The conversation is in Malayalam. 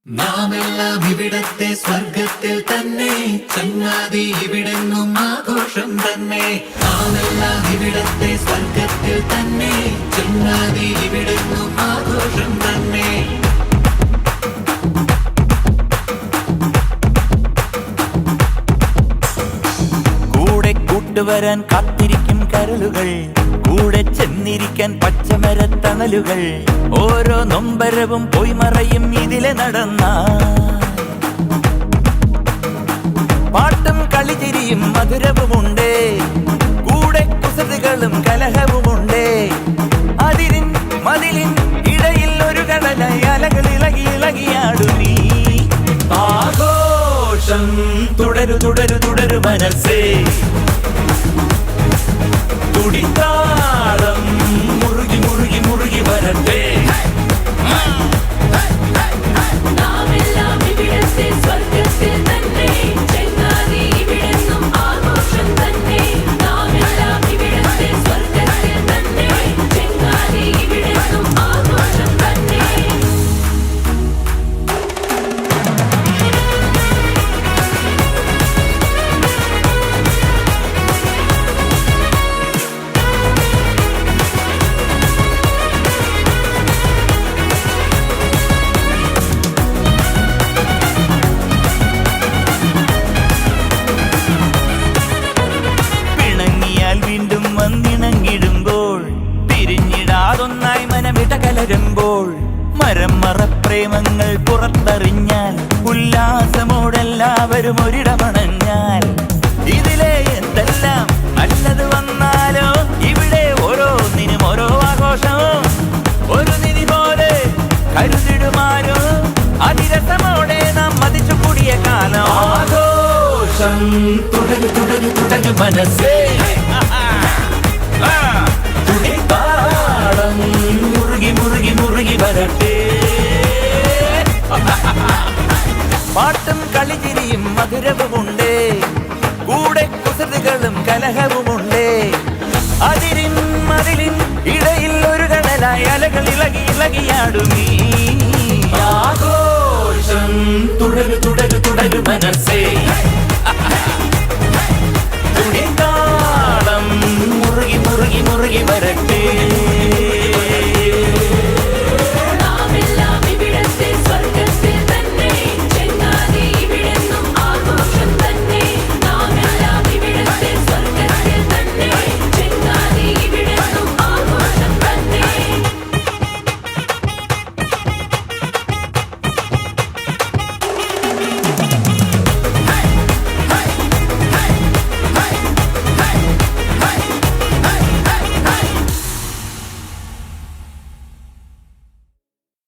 നാമെല്ലാം ഇവിടത്തെ സ്വർഗത്തിൽ തന്നെ, ചങ്ങാതി ഇവിടെങ്ങും ആഘോഷം തന്നെ. നാമെല്ലാം ഇവിടത്തെ സ്വർഗത്തിൽ തന്നെ, ചങ്ങാതി ഇവിടെങ്ങും ആഘോഷം തന്നെ. കൂടെ കൂട്ടുവരാൻ കാത്തിരിക്കും കരളുകൾ, കൂടെ ചെന്നിരിക്കാൻ പച്ചമരത്തണലുകൾ. ഓരോ നൊമ്പരവും പോയി മറയും ഇതിലെ നടന്ന പാട്ടും കളിചിരിയും മധുരവുമുണ്ട്, കൂടെ കുസൃതികളും കലഹവുമുണ്ട്. അതിരിൻ മതിലിൻ ഇടയിൽ ഒരു കടലായി അലകൾ ഇളകി ഇളകിയാടുമീ ആഘോഷം. തുടരു തുടരു തുടരു മനസ്സേ, തുടിത്താളം മുറുകി മുറുകി മുറുകി വരട്ടെ. നാമെല്ലാം ഇവിടത്തെ സ്വർഗത്തിൽ തന്നെ, ചങ്ങാതി ഇവിടെങ്ങും ആഘോഷം തന്നെ. നാമെല്ലാം ഇവിടത്തെ സ്വർഗത്തിൽ തന്നെ, ചങ്ങാതി ഇവിടെങ്ങും ആഘോഷം തന്നെ. വീണ്ടും വന്നിണങ്ങിടുമ്പോൾ, പിരിഞ്ഞിടാതൊന്നായി മനമിട കലരുമ്പോൾ, മരം മറപ്രേമങ്ങൾ പുറത്തറിഞ്ഞാൽ, ഉല്ലാസമോടെല്ലാവരും ഒരിടമണഞ്ഞാൽ, ഇതിലെ എന്തെല്ലാം നല്ലത് വന്നാലോ ഇവിടെ ഓരോന്നിനും ഓരോ ആഘോഷവും. ഒരു നിധി പോലെ കരുതിടുമാരോ അതിരസമോടെ നാം മതിച്ചു കൂടിയ കാലം. ആഘോഷം തുടരു തുടരു തുടരു മനസ്സേ, തുടിത്താളം മുറുകി മുറുകി മുറുകി വരട്ടെ. പാട്ടും കളിചിരിയും മധുരവുമുണ്ട്, കൂടെ കുസൃതികളും കലഹവുമുണ്ട്. അതിരിൻ മതിലിൻ ഇടയിൽ ഒരു കടലായി അലകൾ ഇളകി ഇളകിയാടുമീ ആഘോഷം. തുടരു തുടരു തുടരു മനസ്സേ.